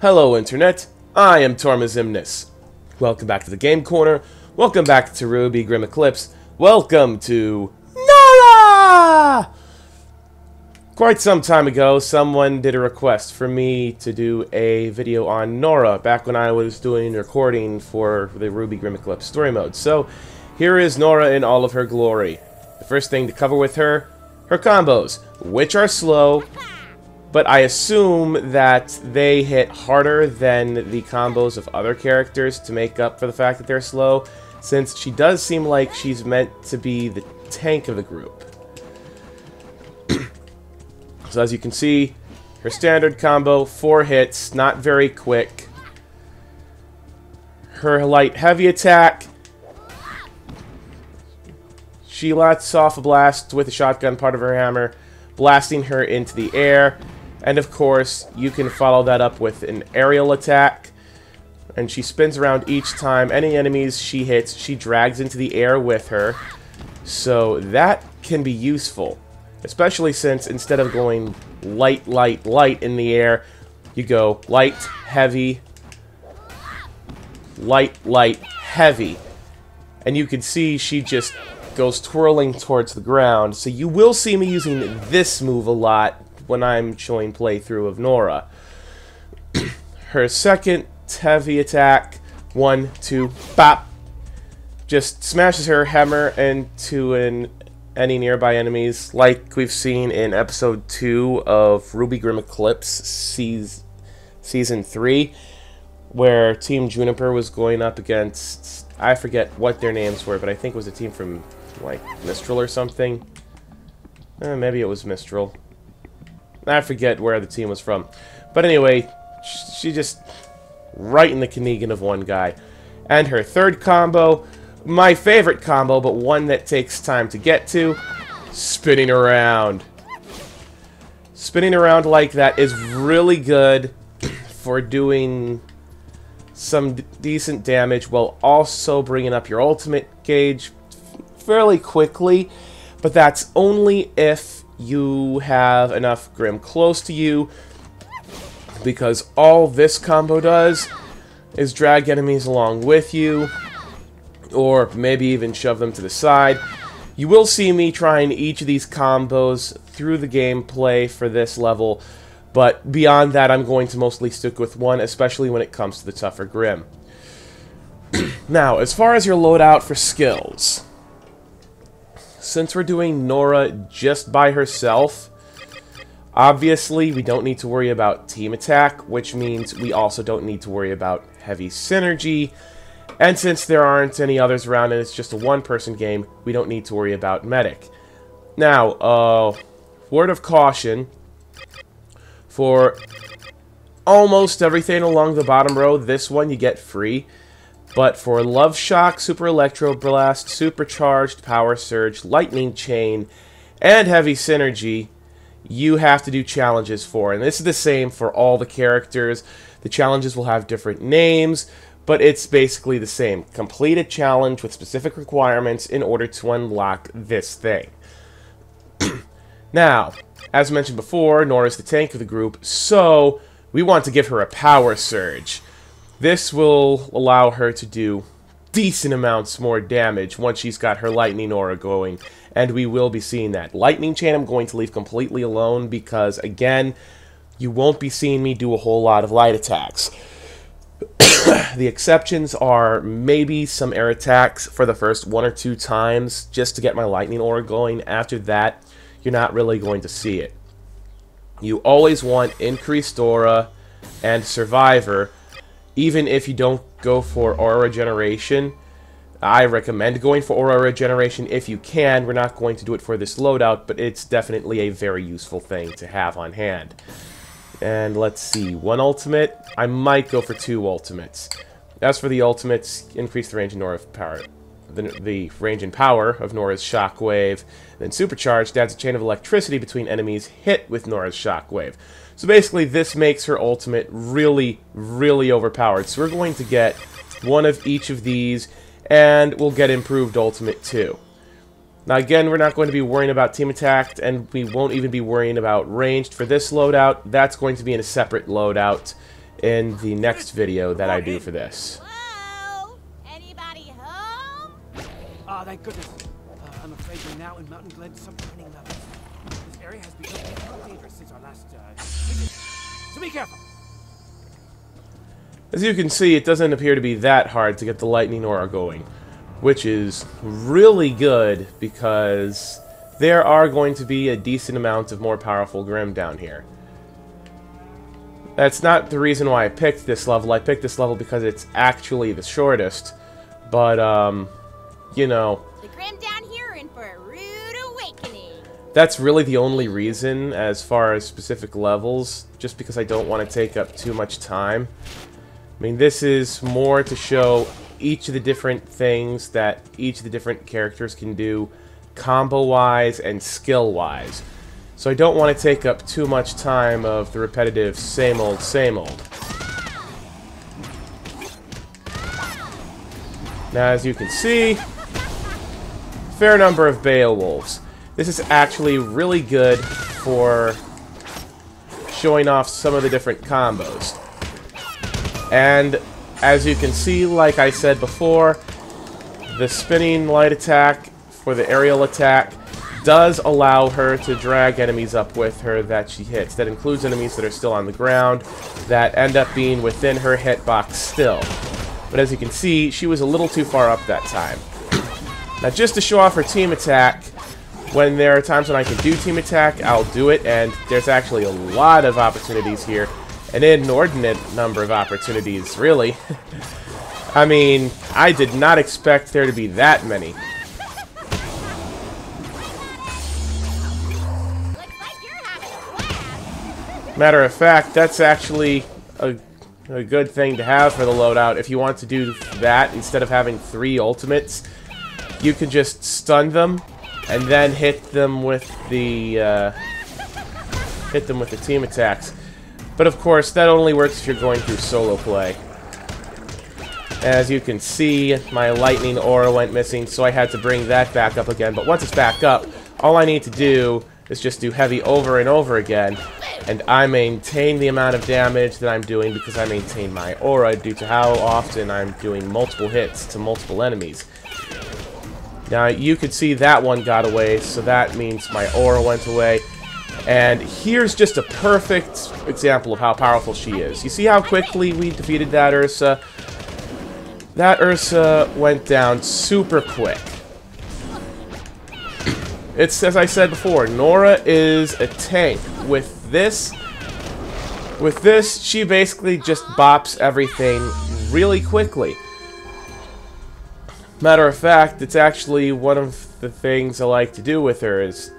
Hello Internet, I am Torma Ximnus. Welcome back to the Game Corner, welcome back to RWBY Grimm Eclipse, welcome to Nora! Quite some time ago, someone did a request for me to do a video on Nora, back when I was doing recording for the RWBY Grimm Eclipse story mode. So, here is Nora in all of her glory. The first thing to cover with her combos, which are slow, but I assume that they hit harder than the combos of other characters to make up for the fact that they're slow, since she does seem like she's meant to be the tank of the group. So as you can see, her standard combo, 4 hits, not very quick. Her light heavy attack, she lets off a blast with a shotgun part of her hammer, blasting her into the air. And of course, you can follow that up with an aerial attack. And she spins around each time. Any enemies she hits, she drags into the air with her. So that can be useful. Especially since instead of going light, light, light in the air, you go light, heavy, light, light, heavy. And you can see she just goes twirling towards the ground. So you will see me using this move a lot when I'm showing playthrough of Nora. Her second heavy attack, 1, 2, bop, just smashes her hammer into any nearby enemies, like we've seen in episode 2 of RWBY Grimm Eclipse season 3, where Team Juniper was going up against, I forget what their names were, but I think it was a team from like Mistral or something. Maybe it was Mistral. I forget where the team was from. But anyway, she just right in the Kenegan of one guy. And her third combo, my favorite combo, but one that takes time to get to, spinning around. Spinning around like that is really good for doing some decent damage while also bringing up your ultimate gauge fairly quickly. But that's only if you have enough Grimm close to you, because all this combo does is drag enemies along with you, or maybe even shove them to the side. You will see me trying each of these combos through the gameplay for this level, but beyond that I'm going to mostly stick with one, especially when it comes to the tougher Grimm. Now, as far as your loadout for skills, since we're doing Nora just by herself, obviously we don't need to worry about team attack, which means we also don't need to worry about heavy synergy. And since there aren't any others around and it's just a one-person game, we don't need to worry about medic. Now, word of caution, for almost everything along the bottom row, this one you get free. But for Love Shock, Super Electro Blast, Supercharged Power Surge, Lightning Chain, and Heavy Synergy, you have to do challenges for. And this is the same for all the characters. The challenges will have different names, but it's basically the same. Complete a challenge with specific requirements in order to unlock this thing. Now, as mentioned before, Nora's the tank of the group, so we want to give her a Power Surge. This will allow her to do decent amounts more damage once she's got her Lightning Aura going, and we will be seeing that. Lightning Chain I'm going to leave completely alone because, again, you won't be seeing me do a whole lot of light attacks. The exceptions are maybe some air attacks for the first 1 or 2 times just to get my Lightning Aura going. After that, you're not really going to see it. You always want Increased Aura and Survivor. Even if you don't go for Aura Regeneration, I recommend going for Aura Regeneration if you can. We're not going to do it for this loadout, but it's definitely a very useful thing to have on hand. And let's see, 1 ultimate. I might go for 2 ultimates. As for the ultimates, increase the range and Nora's power. The range and power of Nora's Shockwave. Then Supercharged adds a chain of electricity between enemies hit with Nora's Shockwave. So basically, this makes her ultimate really, really overpowered. So we're going to get 1 of each of these, and we'll get improved ultimate too. Now again, we're not going to be worrying about team attack, and we won't even be worrying about ranged for this loadout. That's going to be in a separate loadout, in the next video that I do for this. Hello? Anybody home? Ah, thank goodness. I'm afraid we're now in Mountain Glen's subterranean level. This area has become more dangerous since our last visit. So be careful. As you can see, it doesn't appear to be that hard to get the lightning aura going, which is really good because there are going to be a decent amount of more powerful Grimm down here. That's not the reason why I picked this level. I picked this level because it's actually the shortest, but, you know, The Grimm down here are in for a rude awakening. that's really the only reason as far as specific levels, just because I don't want to take up too much time. I mean, this is more to show each of the different things that each of the different characters can do combo-wise and skill-wise. So I don't want to take up too much time of the repetitive same old, same old. Now, as you can see, fair number of Beowulfs. This is actually really good for showing off some of the different combos. And as you can see, like I said before, the spinning light attack for the aerial attack does allow her to drag enemies up with her that she hits. That includes enemies that are still on the ground that end up being within her hitbox still. But as you can see, she was a little too far up that time. Now, just to show off her team attack, when there are times when I can do team attack, I'll do it, and there's actually a lot of opportunities here. An inordinate number of opportunities, really. I mean, I did not expect there to be that many. Looks like you're having a blast. Matter of fact, that's actually a good thing to have for the loadout. If you want to do that, instead of having 3 ultimates, you can just stun them and then hit them with the team attacks. But of course, that only works if you're going through solo play. As you can see, my lightning aura went missing, so I had to bring that back up again. But once it's back up, all I need to do is just do heavy over and over again, and I maintain the amount of damage that I'm doing because I maintain my aura due to how often I'm doing multiple hits to multiple enemies. Now, you could see that one got away, so that means my aura went away. And here's just a perfect example of how powerful she is. You see how quickly we defeated that Ursa? That Ursa went down super quick. It's, as I said before, Nora is a tank. With this, she basically just bops everything really quickly. Matter of fact, it's actually one of the things I like to do with her is,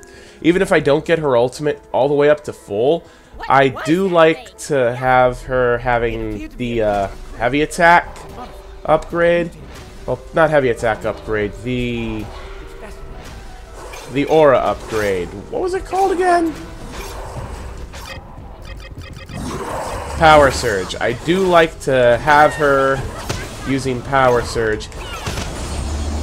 even if I don't get her ultimate all the way up to full, I do like to have her having the heavy attack upgrade. Well, not heavy attack upgrade, the aura upgrade. What was it called again? Power Surge. I do like to have her using Power Surge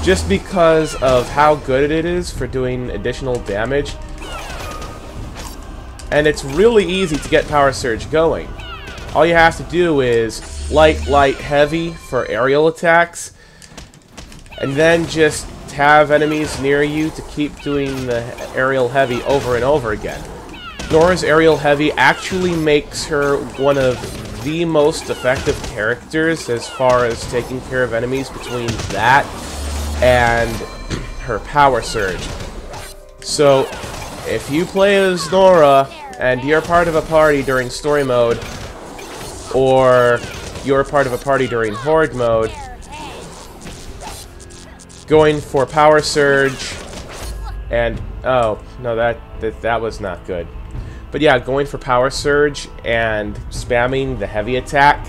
just because of how good it is for doing additional damage. And it's really easy to get Power Surge going. All you have to do is light, light, heavy for aerial attacks, and then just have enemies near you to keep doing the aerial heavy over and over again. Nora's aerial heavy actually makes her one of the most effective characters as far as taking care of enemies between that and her Power Surge. So, if you play as Nora and you're part of a party during story mode, or you're part of a party during horde mode, going for Power Surge and oh no, that was not good. But yeah, going for Power Surge and spamming the heavy attack,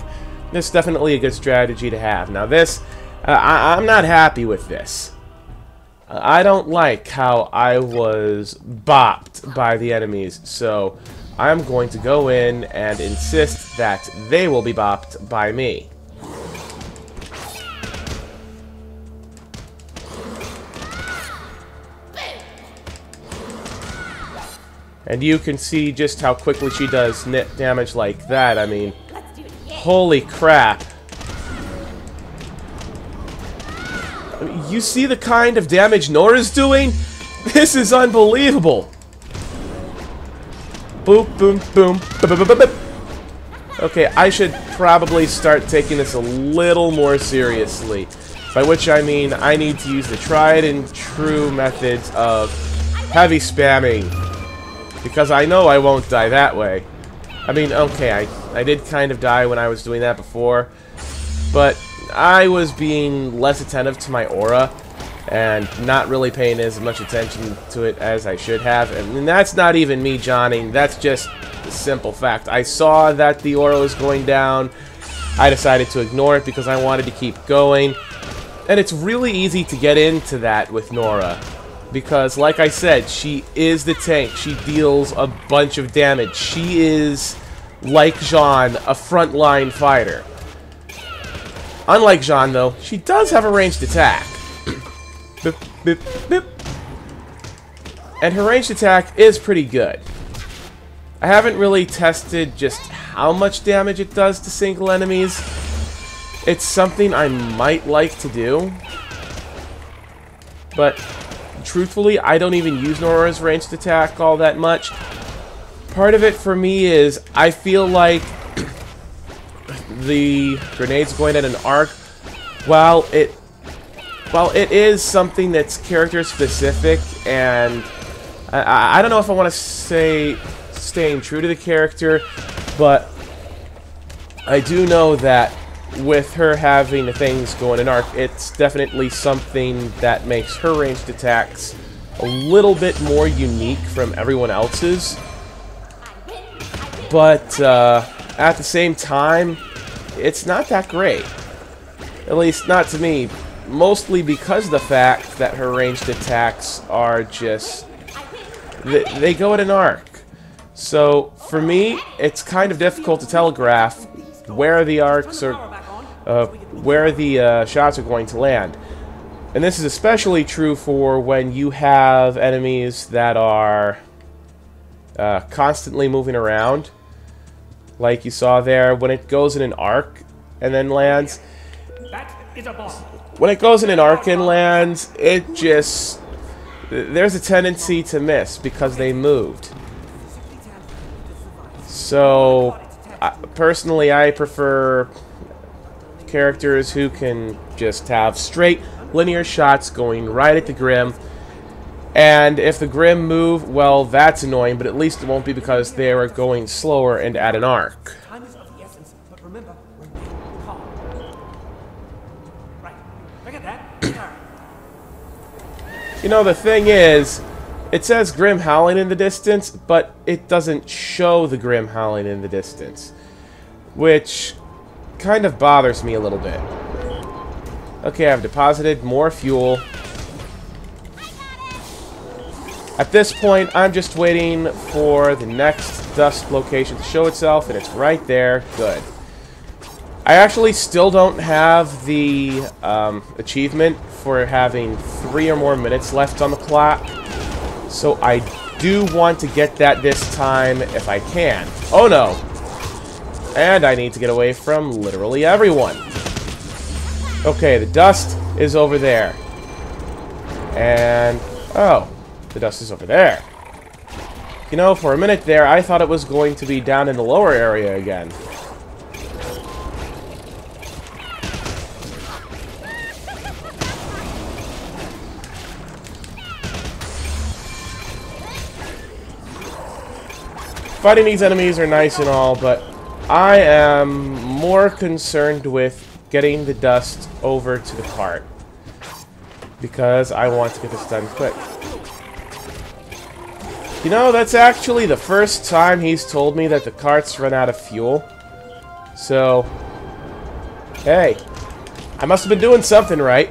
this is definitely a good strategy to have. Now this, I'm not happy with this. I don't like how I was bopped by the enemies, so I'm going to go in and insist that they will be bopped by me. And you can see just how quickly she does nit damage like that. I mean, Let's do it again. Holy crap. You see the kind of damage Nora's doing? This is unbelievable. Boop, boom, boom. Boop, boop, boop, boop. Okay, I should probably start taking this a little more seriously. By which I mean I need to use the tried and true methods of heavy spamming. Because I know I won't die that way. I mean, okay, I did kind of die when I was doing that before. But I was being less attentive to my aura. And not really paying as much attention to it as I should have. And that's not even me Johnning, that's just a simple fact. I saw that the aura was going down. I decided to ignore it because I wanted to keep going. And it's really easy to get into that with Nora. Because, like I said, she is the tank. She deals a bunch of damage. She is, like Jean, a frontline fighter. Unlike Jean, though, she does have a ranged attack. Bip, bip, bip. And her ranged attack is pretty good. I haven't really tested just how much damage it does to single enemies. It's something I might like to do. But truthfully, I don't even use Nora's ranged attack all that much. Part of it for me is I feel like the grenade's going at an arc, while it is something that's character specific, and I don't know if I want to say staying true to the character, but I do know that with her having the things going in arc, it's definitely something that makes her ranged attacks a little bit more unique from everyone else's. But at the same time, it's not that great. At least not to me. Mostly because of the fact that her ranged attacks are just... They go at an arc. So, for me, it's kind of difficult to telegraph where the arcs are... where the shots are going to land. And this is especially true for when you have enemies that are constantly moving around. Like you saw there, when it goes in an arc and then lands. When it goes in an arc and lands, it just... There's a tendency to miss because they moved. So, personally, I prefer characters who can just have straight, linear shots going right at the Grimm. And if the Grimm move, well, that's annoying, but at least it won't be because they are going slower and at an arc. Time is of the essence, but remember, remain calm. Right. Look at that. You know, the thing is, it says Grimm howling in the distance, but it doesn't show the Grimm howling in the distance. Which kind of bothers me a little bit. Okay, I've deposited more fuel. At this point, I'm just waiting for the next dust location to show itself, and it's right there. Good. I actually still don't have the achievement for having 3 or more minutes left on the clock, so I do want to get that this time if I can. Oh no! And I need to get away from literally everyone. Okay, the dust is over there. And... oh. The dust is over there. You know, for a minute there, I thought it was going to be down in the lower area again. Fighting these enemies are nice and all, but I am more concerned with getting the dust over to the cart. Because I want to get this done quick. You know, that's actually the first time he's told me that the carts run out of fuel. So, hey, I must have been doing something right.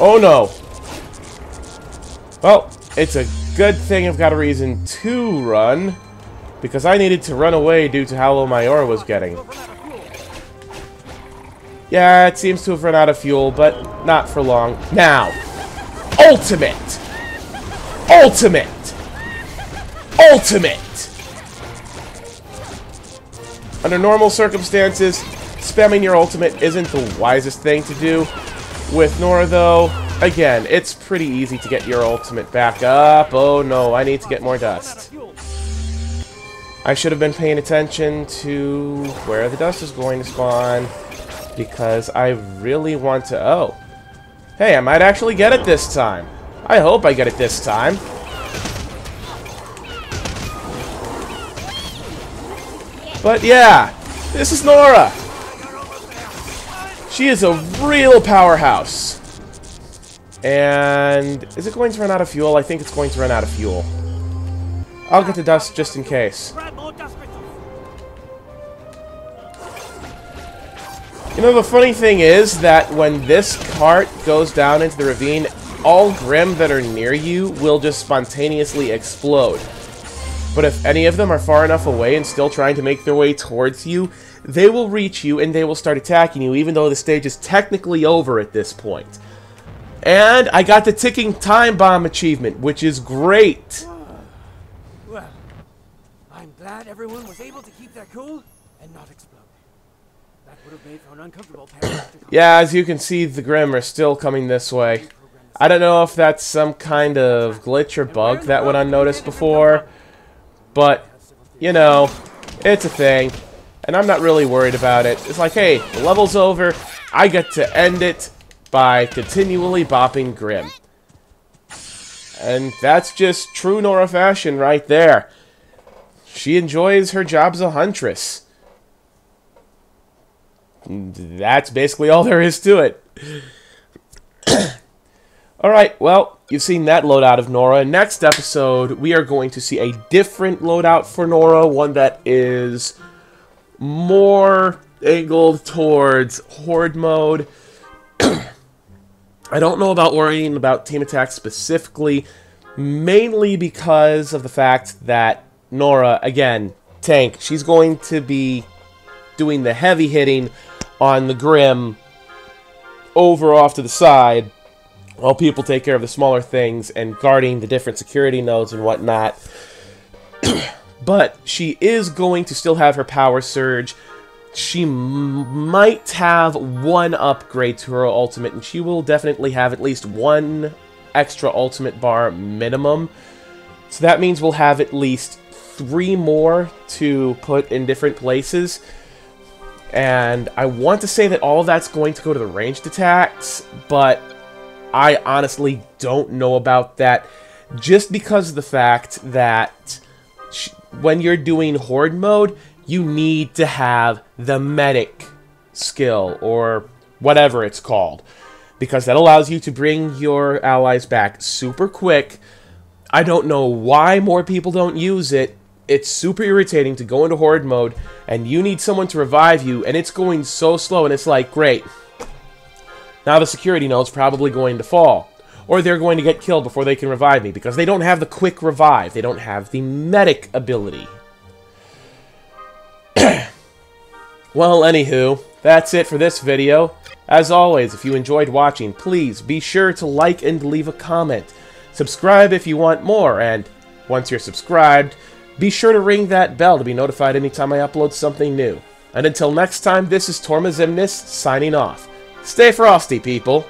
Oh no. Well, it's a good thing I've got a reason to run, because I needed to run away due to how low my aura was getting. Yeah, it seems to have run out of fuel, but not for long. Now, ultimate! Ultimate! Ultimate! Under normal circumstances, spamming your ultimate isn't the wisest thing to do. With Nora, though, again, it's pretty easy to get your ultimate back up. Oh no, I need to get more dust. I should have been paying attention to where the dust is going to spawn, because I really want to... Oh. Hey, I might actually get it this time. I hope I get it this time. But yeah, this is Nora. She is a real powerhouse. And is it going to run out of fuel? I think it's going to run out of fuel. I'll get the dust just in case. You know, the funny thing is that when this cart goes down into the ravine, all Grimm that are near you will just spontaneously explode. But if any of them are far enough away and still trying to make their way towards you, they will reach you and they will start attacking you, even though the stage is technically over at this point. And I got the ticking time bomb achievement, which is great. Well, I'm glad everyone was able to keep their cool and not explode. That would have made for an uncomfortable pair. Yeah, as you can see, the Grimm are still coming this way. I don't know if that's some kind of glitch or bug that went unnoticed before, but, you know, it's a thing, and I'm not really worried about it. It's like, hey, the level's over, I get to end it by continually bopping Grimm. And that's just true Nora fashion right there. She enjoys her job as a huntress. That's basically all there is to it. Alright, well, you've seen that loadout of Nora. Next episode, we are going to see a different loadout for Nora, one that is more angled towards Horde mode. I don't know about worrying about team attacks specifically, mainly because of the fact that Nora, again, tank, she's going to be doing the heavy hitting on the Grimm over off to the side, while people take care of the smaller things and guarding the different security nodes and whatnot. But she is going to still have her power surge. She might have one upgrade to her ultimate, and she will definitely have at least one extra ultimate bar minimum. So that means we'll have at least 3 more to put in different places. And I want to say that all of that's going to go to the ranged attacks, but I honestly don't know about that, just because of the fact that when you're doing Horde mode, you need to have the medic skill, or whatever it's called, because that allows you to bring your allies back super quick. I don't know why more people don't use it. It's super irritating to go into Horde mode, and you need someone to revive you, and it's going so slow, and it's like, great. Now the security node's probably going to fall. Or they're going to get killed before they can revive me, because they don't have the quick revive. They don't have the medic ability. Well, anywho, that's it for this video. As always, if you enjoyed watching, please be sure to like and leave a comment. Subscribe if you want more, and once you're subscribed, be sure to ring that bell to be notified anytime I upload something new. And until next time, this is Torma Ximnus signing off. Stay frosty, people!